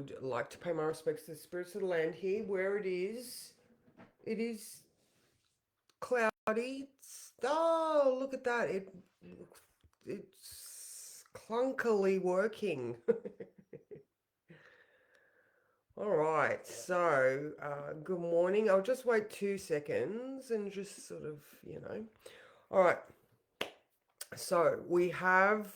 would like to pay my respects to the spirits of the land here, where it is cloudy. Oh, look at that! It's clunkily working. All right, so good morning. I'll just wait 2 seconds and just sort of, you know. All right, so we have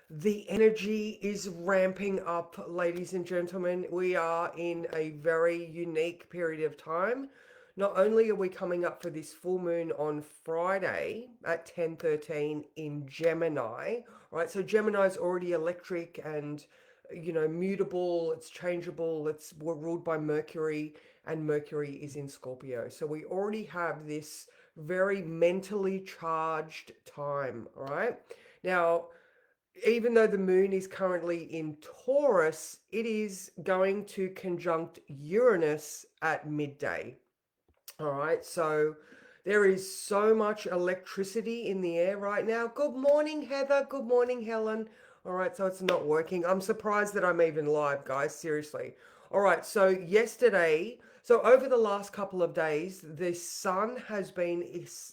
the energy is ramping up, ladies and gentlemen. We are in a very unique period of time. Not only are we coming up for this full moon on Friday at 10:13 in Gemini, right? So Gemini is already electric and mutable, it's changeable, we're ruled by Mercury, and Mercury is in Scorpio. So we already have this very mentally charged time, all right? Now, even though the moon is currently in Taurus, it is going to conjunct Uranus at midday. All right, so there is so much electricity in the air right now. Good morning, Heather. Good morning, Helen. All right, so it's not working. I'm surprised that I'm even live, guys. Seriously. All right, so over the last couple of days, the sun has been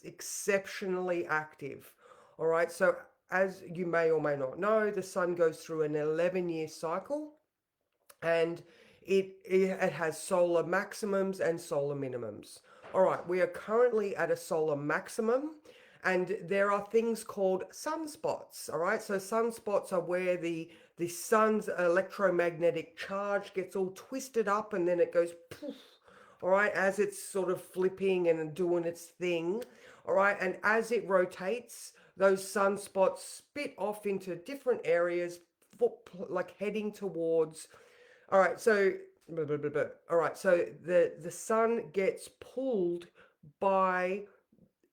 exceptionally active. All right, so as you may or may not know, the sun goes through an 11-year cycle, and it has solar maximums and solar minimums. All right, we are currently at a solar maximum, and there are things called sunspots. All right, so sunspots are where the sun's electromagnetic charge gets all twisted up, and then it goes poof. All right, as it's sort of flipping and doing its thing. All right, and as it rotates, those sunspots spit off into different areas, like heading towards. All right, so blah, blah, blah, blah. All right, so the sun gets pulled by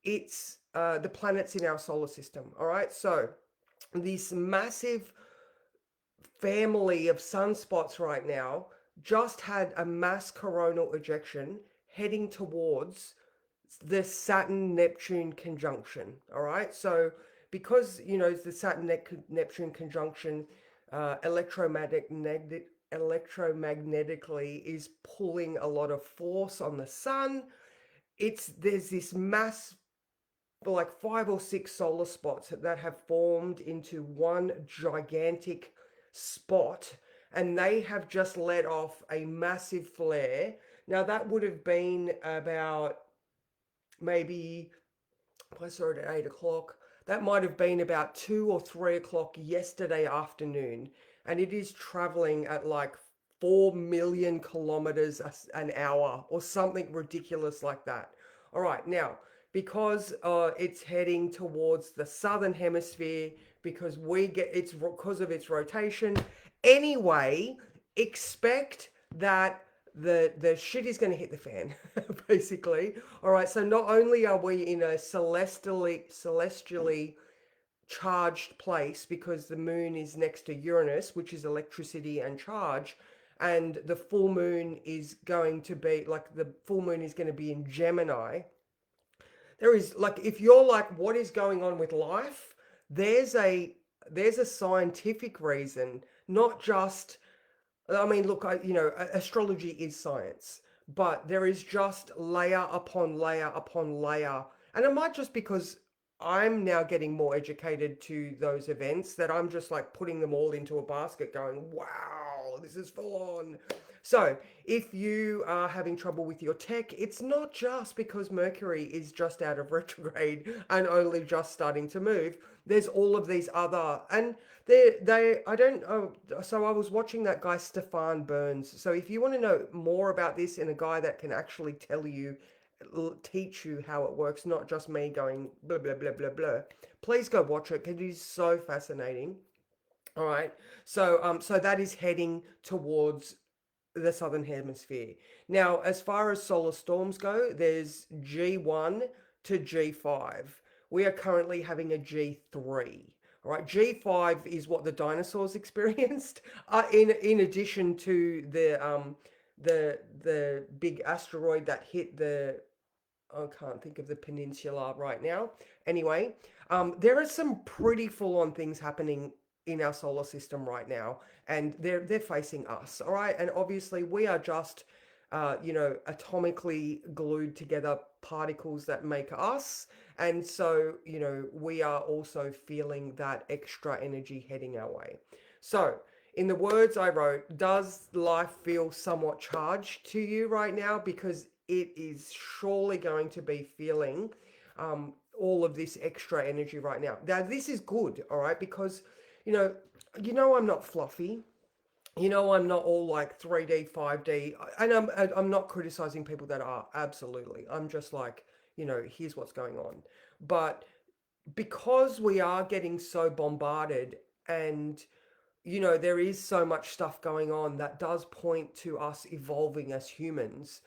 the planets in our solar system. All right, so this massive family of sunspots right now just had a mass coronal ejection heading towards the Saturn Neptune conjunction. All right, so because the Saturn Neptune conjunction, electromagnetically is pulling a lot of force on the sun. There's this mass, like 5 or 6 solar spots that have formed into one gigantic spot, and they have just let off a massive flare. Now that would have been about, maybe, I saw it at 8 o'clock. That might have been about 2 or 3 o'clock yesterday afternoon, and it is traveling at like 4 million kilometers an hour or something ridiculous like that. All right, now, because it's heading towards the southern hemisphere, because it's because of its rotation. Anyway, expect that the shit is going to hit the fan, basically. All right, so not only are we in a celestially charged place because the moon is next to Uranus, which is electricity and charge, and the full moon is going to be in Gemini. There is, like, if you're like, what is going on with life? There's a there's a scientific reason, not just, I mean, look, astrology is science, but there is just layer upon layer upon layer. And it might just because I'm now getting more educated to those events that I'm just like putting them all into a basket going, wow, this is full on. So if you are having trouble with your tech, it's not just because Mercury is just out of retrograde and only just starting to move. There's all of these other, and I don't, so I was watching that guy Stefan Burns. So if you want to know more about this, and a guy that can actually teach you how it works, not just me going blah blah blah blah blah, please go watch it because it is so fascinating. All right, so that is heading towards the southern hemisphere. Now, as far as solar storms go, there's G1 to G5. We are currently having a G3. All right, G5 is what the dinosaurs experienced. In addition to the big asteroid that hit the, I can't think of the peninsula right now. Anyway, there are some pretty full-on things happening in our solar system right now, and they're facing us. All right, and obviously we are just atomically glued together particles that make us. And so, we are also feeling that extra energy heading our way. So, in the words I wrote, does life feel somewhat charged to you right now? Because it is surely going to be feeling all of this extra energy right now. Now, this is good, all right, because you know, I'm not fluffy. I'm not all like 3D, 5D, and I'm not criticizing people that are, absolutely. I'm just like, here's what's going on. But because we are getting so bombarded, and there is so much stuff going on that does point to us evolving as humans.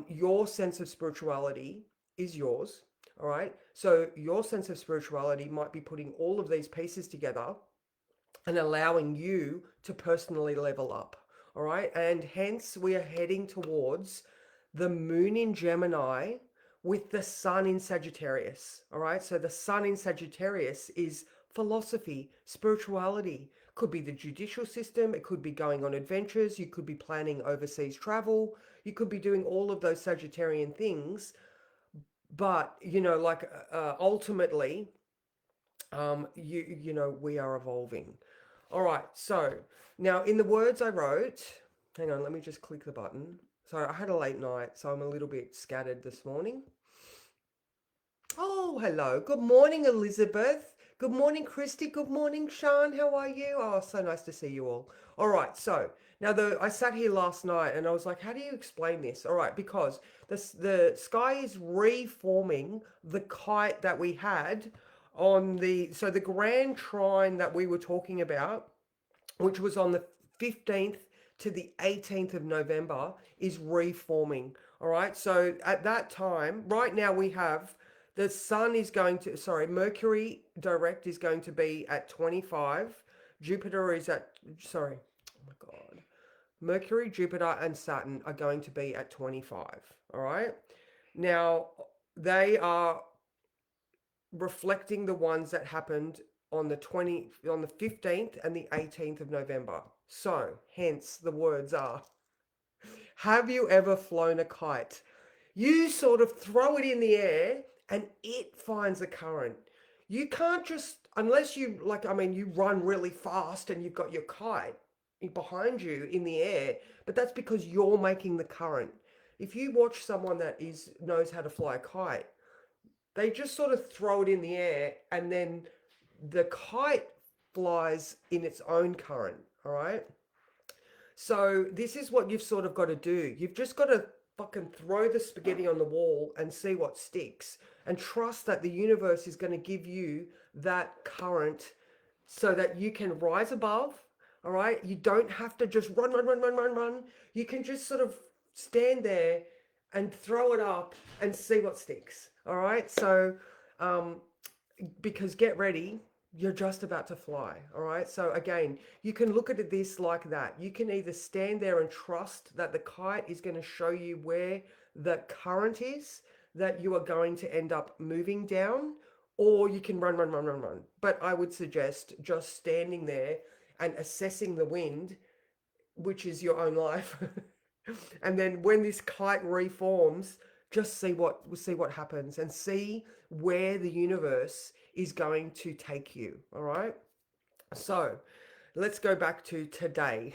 Your sense of spirituality is yours. All right. So your sense of spirituality might be putting all of these pieces together and allowing you to personally level up. All right. And hence we are heading towards the moon in Gemini with the sun in Sagittarius. All right. So the sun in Sagittarius is philosophy, spirituality. Could be the judicial system. It could be going on adventures. You could be planning overseas travel. You could be doing all of those Sagittarian things. But, ultimately, we are evolving. All right, so now in the words I wrote, hang on, let me just click the button. So I had a late night, so I'm a little bit scattered this morning. Oh, hello. Good morning, Elizabeth. Good morning, Christy. Good morning, Sean. How are you? Oh, so nice to see you all. All right, so now I sat here last night and I was like, how do you explain this? All right, because the sky is reforming the kite that we had on the grand trine that we were talking about, which was on the 15th to the 18th of November, is reforming. All right. So at that time, right now we have the sun is going to, sorry, Mercury direct is going to be at 25. Jupiter is at, sorry, oh my God. Mercury, Jupiter, and Saturn are going to be at 25. All right. Now, they are reflecting the ones that happened on the 15th and the 18th of November. So, hence the words are, have you ever flown a kite? You sort of throw it in the air and it finds a current. You can't just, unless you, like, I mean, you run really fast and you've got your kite behind you in the air, but that's because you're making the current. If you watch someone that knows how to fly a kite, they just sort of throw it in the air and then the kite flies in its own current. All right. So this is what you've sort of got to do. You've just got to fucking throw the spaghetti on the wall and see what sticks, and trust that the universe is going to give you that current so that you can rise above. All right. You don't have to just run, run, run, run, run, run. You can just sort of stand there and throw it up and see what sticks. All right. So, because get ready, you're just about to fly. All right. So again, you can look at this like that. You can either stand there and trust that the kite is going to show you where the current is that you are going to end up moving down, or you can run, run, run, run, run. But I would suggest just standing there and assessing the wind, which is your own life. And then when this kite reforms, just see what happens and see where the universe is going to take you. All right. So let's go back to today.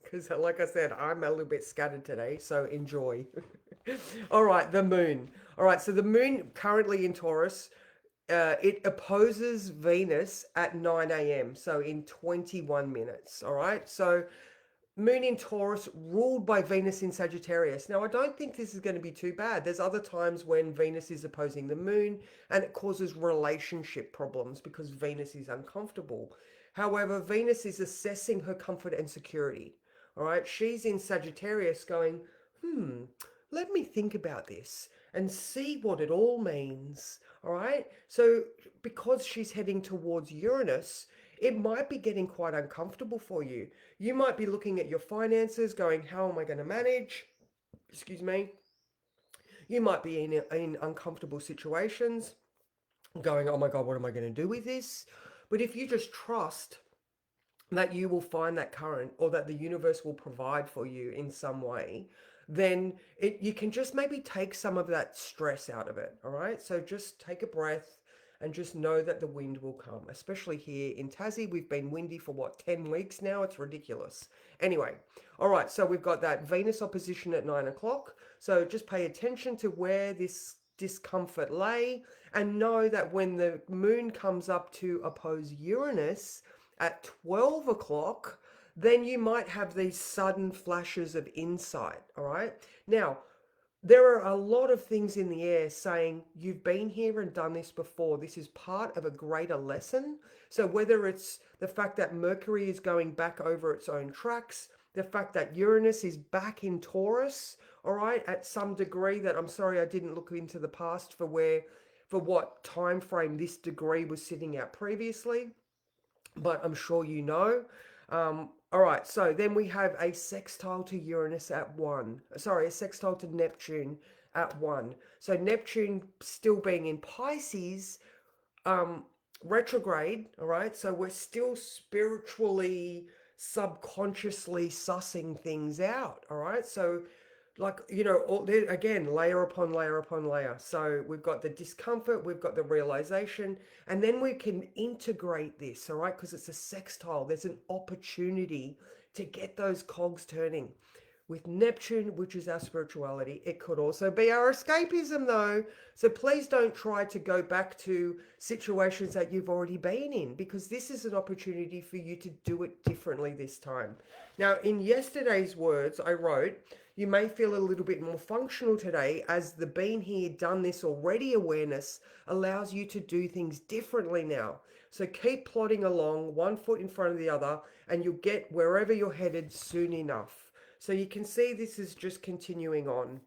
Because, like I said, I'm a little bit scattered today, so enjoy. All right, the moon. All right, so the moon currently in Taurus, it opposes Venus at 9 a.m., so in 21 minutes. All right, so moon in Taurus ruled by Venus in Sagittarius. Now, I don't think this is going to be too bad. There's other times when Venus is opposing the moon and it causes relationship problems because Venus is uncomfortable. However, Venus is assessing her comfort and security. All right. She's in Sagittarius going, let me think about this and see what it all means. All right. So, because she's heading towards Uranus, it might be getting quite uncomfortable for you. You might be looking at your finances going, how am I going to manage? Excuse me. You might be in uncomfortable situations going, oh my God, what am I going to do with this? But if you just trust that you will find that current, or that the universe will provide for you in some way, then you can just maybe take some of that stress out of it. All right, so just take a breath and just know that the wind will come. Especially here in Tassie, we've been windy for what, 10 weeks now? It's ridiculous. Anyway, all right, so we've got that Venus opposition at 9 o'clock, so just pay attention to where this discomfort lay, and know that when the moon comes up to oppose Uranus at 12 o'clock, then you might have these sudden flashes of insight. All right. Now, there are a lot of things in the air saying you've been here and done this before. This is part of a greater lesson. So, whether it's the fact that Mercury is going back over its own tracks, the fact that Uranus is back in Taurus, all right, at some degree, that I'm sorry I didn't look into the past for what time frame this degree was sitting at previously, but I'm sure you know. All right, so then we have a sextile to Uranus at 1. Sorry, a sextile to Neptune at 1. So Neptune still being in Pisces, retrograde, all right? So we're still spiritually, subconsciously sussing things out, all right? So like, again, layer upon layer upon layer. So we've got the discomfort, we've got the realization, and then we can integrate this, all right? Because it's a sextile, there's an opportunity to get those cogs turning. With Neptune, which is our spirituality, it could also be our escapism, though. So please don't try to go back to situations that you've already been in, because this is an opportunity for you to do it differently this time. Now, in yesterday's words, I wrote, you may feel a little bit more functional today, as the been here, done this already awareness allows you to do things differently now. So keep plodding along, one foot in front of the other, and you'll get wherever you're headed soon enough. So you can see this is just continuing on.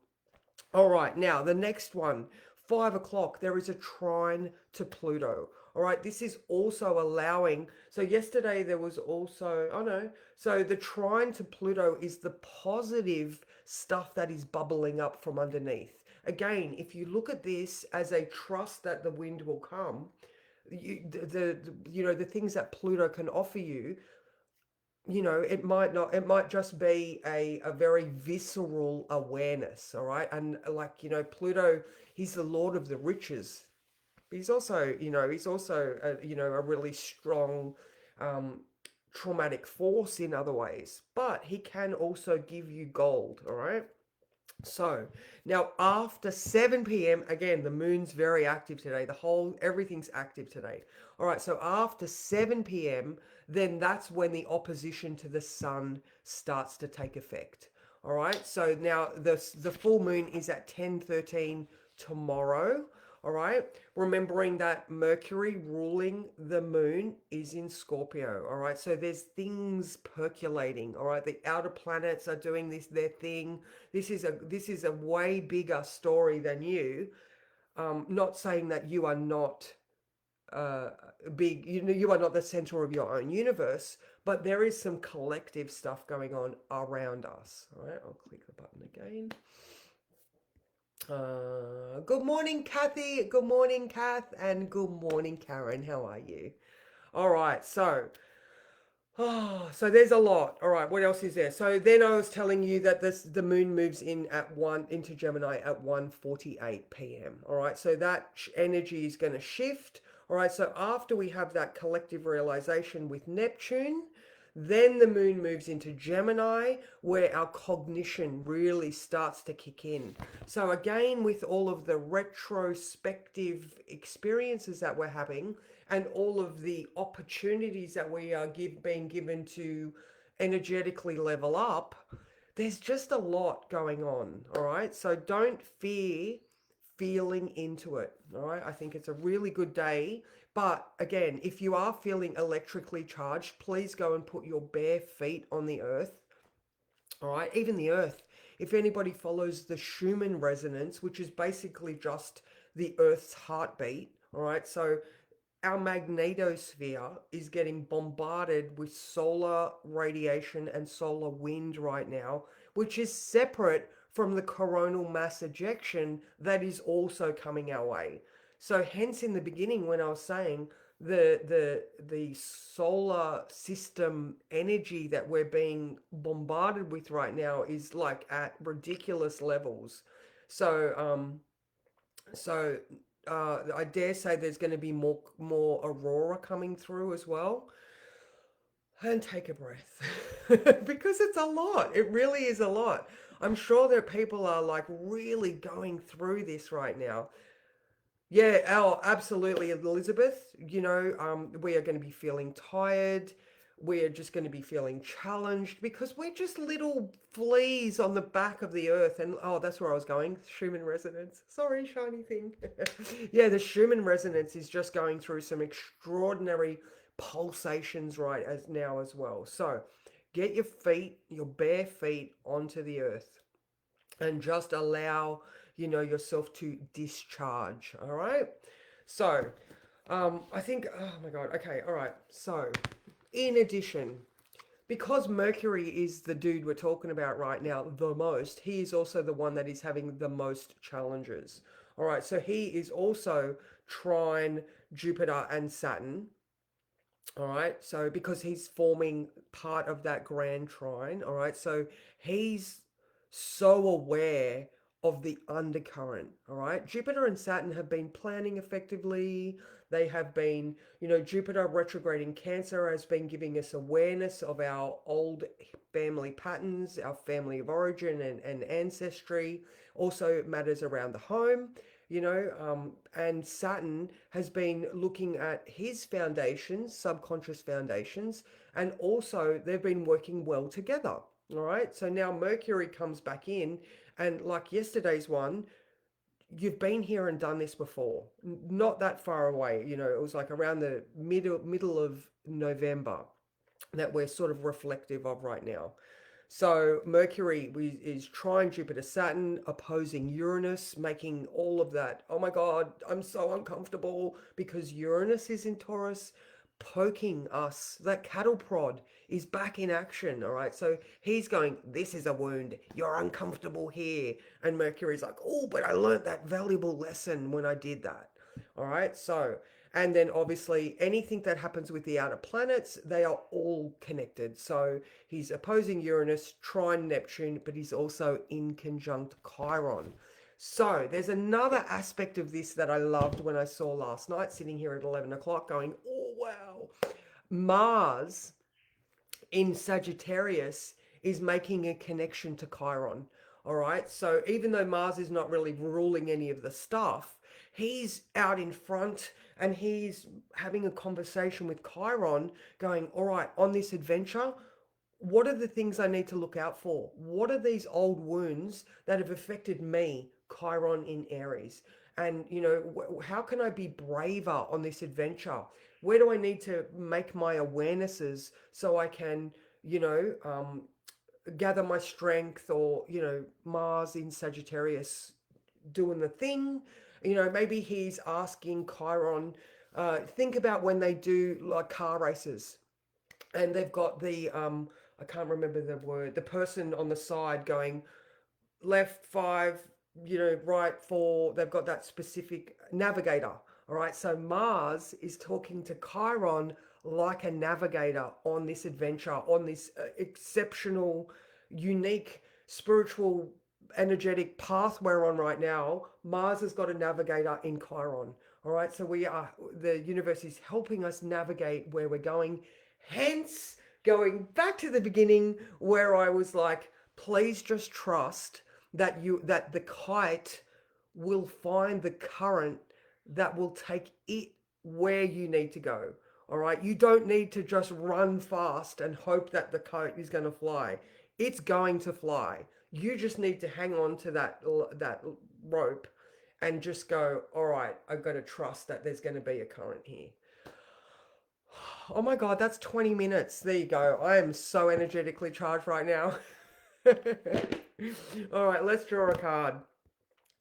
All right, now the next one, 5 o'clock, there is a trine to Pluto. All right, this is also allowing. So yesterday there was also, oh no, so the trine to Pluto is the positive stuff that is bubbling up from underneath. Again, if you look at this as a trust that the wind will come, the things that Pluto can offer you, it might not, it might just be a very visceral awareness. All right, and like, Pluto, he's the lord of the riches. He's also, a really strong, traumatic force in other ways, but he can also give you gold. All right. So now after 7 p.m, again, the moon's very active today. Everything's active today. All right, so after 7 p.m, then that's when the opposition to the sun starts to take effect. All right, so now the full moon is at 10:13 tomorrow. All right, remembering that Mercury ruling the moon is in Scorpio. All right, so there's things percolating. All right, the outer planets are doing their thing. This is a way bigger story than you. Not saying that you are not big. You are not the center of your own universe, but there is some collective stuff going on around us. All right, I'll click the button again. Good morning, Kathy. Good morning, Kath. And good morning, Karen. How are you? All right. So there's a lot. All right. What else is there? So then I was telling you that the moon moves in at into Gemini at 1:48 p.m. All right. So that energy is going to shift. All right. So after we have that collective realization with Neptune, then the moon moves into Gemini, where our cognition really starts to kick in. So again, with all of the retrospective experiences that we're having, and all of the opportunities that we are being given to energetically level up, there's just a lot going on. All right, so don't fear feeling into it. All right, I think it's a really good day. But again, if you are feeling electrically charged, please go and put your bare feet on the earth. All right, even the earth. If anybody follows the Schumann resonance, which is basically just the earth's heartbeat, all right, so our magnetosphere is getting bombarded with solar radiation and solar wind right now, which is separate from the coronal mass ejection that is also coming our way. So hence in the beginning when I was saying the solar system energy that we're being bombarded with right now is like at ridiculous levels. So so I dare say there's going to be more aurora coming through as well. And take a breath because it's a lot. It really is a lot. I'm sure that people are like really going through this right now. Yeah, oh, absolutely, Elizabeth. We are going to be feeling tired. We're just going to be feeling challenged because we're just little fleas on the back of the earth. And oh, that's where I was going. Schumann resonance. Sorry, shiny thing. Yeah, the Schumann resonance is just going through some extraordinary pulsations right as now as well. So get your feet, your bare feet onto the earth and just allow yourself to discharge. All right. So I think, oh my god, okay, all right. So in addition, because Mercury is the dude we're talking about right now the most, he is also the one that is having the most challenges. All right, so he is also trine Jupiter and Saturn. All right. So because he's forming part of that grand trine. All right. So he's so aware of the undercurrent. All right. Jupiter and Saturn have been planning effectively. They have been, Jupiter retrograde in Cancer has been giving us awareness of our old family patterns, our family of origin and ancestry. Also matters around the home and Saturn has been looking at his foundations, subconscious foundations, and also they've been working well together. All right. So now Mercury comes back in, and like yesterday's one, you've been here and done this before, not that far away. It was like around the middle of November that we're sort of reflective of right now. So Mercury is trine Jupiter, Saturn, opposing Uranus, making all of that. Oh my God, I'm so uncomfortable because Uranus is in Taurus, poking us. That cattle prod is back in action. All right. So he's going, this is a wound. You're uncomfortable here. And Mercury's like, oh, but I learned that valuable lesson when I did that. All right. So and then obviously anything that happens with the outer planets, they are all connected. So he's opposing Uranus, trine Neptune, but he's also in conjunct Chiron. So there's another aspect of this that I loved when I saw last night, sitting here at 11 o'clock going, oh, wow. Mars in Sagittarius is making a connection to Chiron. All right. So even though Mars is not really ruling any of the stuff, he's out in front and he's having a conversation with Chiron, going, all right, on this adventure, what are the things I need to look out for? What are these old wounds that have affected me, Chiron in Aries? And, how can I be braver on this adventure? Where do I need to make my awarenesses so I can, you know, um, gather my strength or, Mars in Sagittarius doing the thing? Maybe he's asking Chiron, think about when they do like car races and they've got I can't remember the word, the person on the side going left five, right four. They've got that specific navigator. All right. So Mars is talking to Chiron like a navigator on this adventure, on this exceptional, unique, spiritual, energetic path we're on right now. Mars has got a navigator in Chiron. All right. So the universe is helping us navigate where we're going. Hence, going back to the beginning where I was like, please just trust that the kite will find the current that will take it where you need to go. All right, you don't need to just run fast and hope that the kite is going to fly. It's going to fly. You just need to hang on to that rope and just go, all right, I've got to trust that there's going to be a current here. Oh my God, that's 20 minutes. There you go. I am so energetically charged right now. All right, let's draw a card.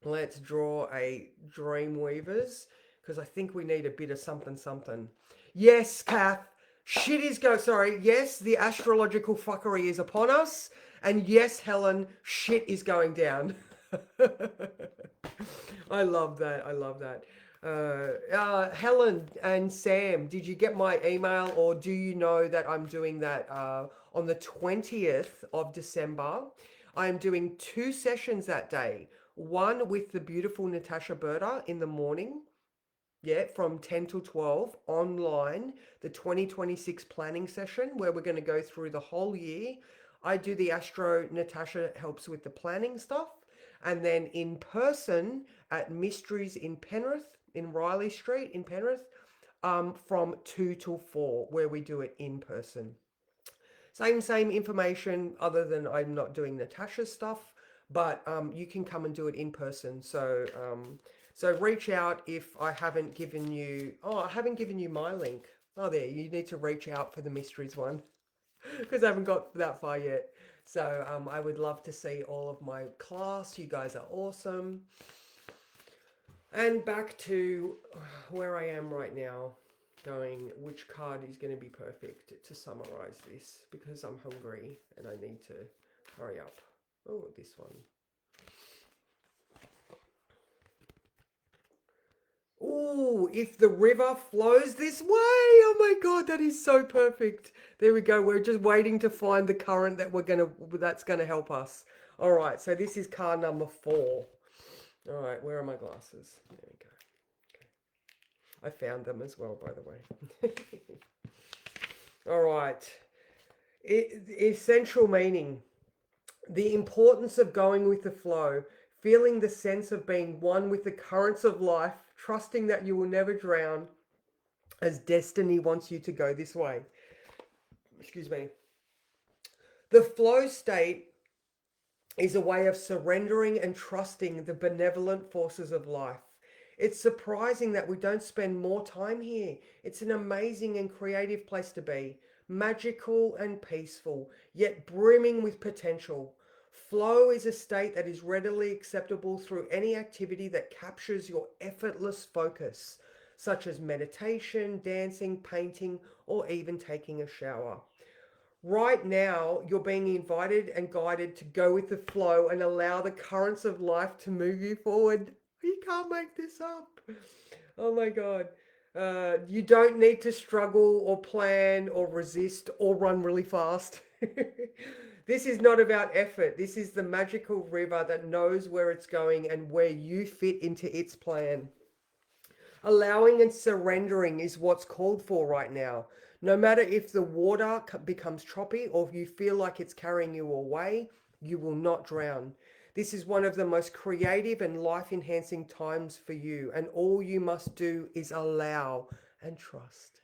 Let's draw a Dreamweavers because I think we need a bit of something, something. Yes, Kath. Shit is go. Sorry. Yes, the astrological fuckery is upon us. And yes, Helen, shit is going down. I love that. I love that. Helen and Sam, did you get my email, or do you know that I'm doing that on the 20th of December? I'm doing two sessions that day. One with the beautiful Natasha Berta in the morning, yeah, from 10 till 12 online, the 2026 planning session where we're going to go through the whole year. I do the Astro, Natasha helps with the planning stuff. And then in person at Mysteries in Penrith, in Riley Street in Penrith, from 2 till 4, where we do it in person. Same information, other than I'm not doing Natasha's stuff, but you can come and do it in person. So reach out if I haven't given you. Oh, I haven't given you my link. Oh, there. You need to reach out for the mysteries one because I haven't got that far yet. So I would love to see all of my class. You guys are awesome. And back to where I am right now, going which card is going to be perfect to summarize this because I'm hungry and I need to hurry up. Oh, this one. Oh, if the river flows this way. Oh my God, that is so perfect. There we go. We're just waiting to find the current that's gonna help us. All right, so this is card number 4. All right, where are my glasses? There we go. I found them as well, by the way. All right. Essential meaning. The importance of going with the flow, feeling the sense of being one with the currents of life, trusting that you will never drown as destiny wants you to go this way. Excuse me. The flow state is a way of surrendering and trusting the benevolent forces of life. It's surprising that we don't spend more time here. It's an amazing and creative place to be, magical and peaceful, yet brimming with potential. Flow is a state that is readily acceptable through any activity that captures your effortless focus, such as meditation, dancing, painting, or even taking a shower. Right now, you're being invited and guided to go with the flow and allow the currents of life to move you forward. You can't make this up. Oh my God. You don't need to struggle or plan or resist or run really fast. This is not about effort. This is the magical river that knows where it's going and where you fit into its plan. Allowing and surrendering is what's called for right now. No matter if the water becomes choppy or if you feel like it's carrying you away, you will not drown. This is one of the most creative and life enhancing times for you, and all you must do is allow and trust.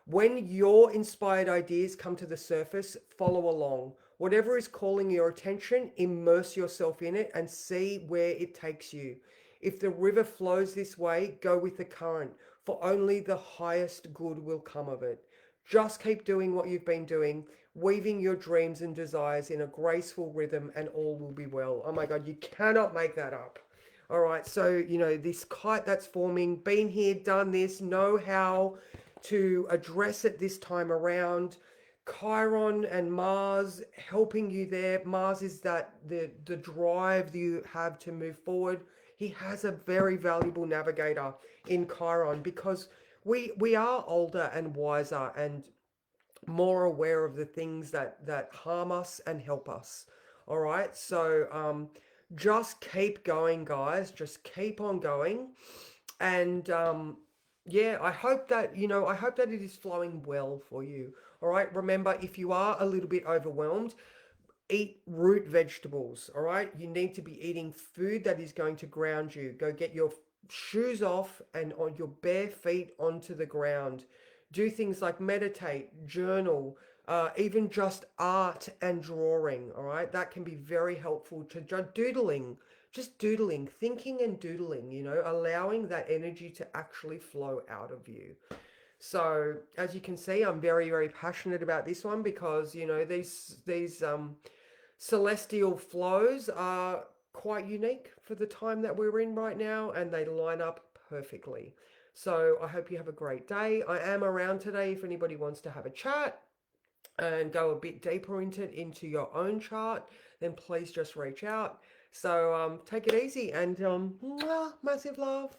When your inspired ideas come to the surface, follow along. Whatever is calling your attention, immerse yourself in it and see where it takes you. If the river flows this way, go with the current, for only the highest good will come of it. Just keep doing what you've been doing, weaving your dreams and desires in a graceful rhythm, and all will be well. Oh my God, you cannot make that up. All right, so, this kite that's forming, been here, done this, know how to address it this time around. Chiron and Mars helping you there. Mars is that the drive that you have to move forward. He has a very valuable navigator in Chiron because we are older and wiser and more aware of the things that harm us and help us. All right, so just keep going, guys. Just keep on going, and yeah, I hope that it is flowing well for you. All right, remember, if you are a little bit overwhelmed, eat root vegetables. All right, you need to be eating food that is going to ground you. Go get your shoes off and on your bare feet onto the ground. Do things like meditate, journal, even just art and drawing. All right, that can be very helpful to doodling. Just doodling, thinking and doodling, allowing that energy to actually flow out of you. So as you can see, I'm very, very passionate about this one because, these celestial flows are quite unique for the time that we're in right now, and they line up perfectly. So I hope you have a great day. I am around today if anybody wants to have a chat and go a bit deeper into your own chart, then please just reach out. So take it easy and massive love.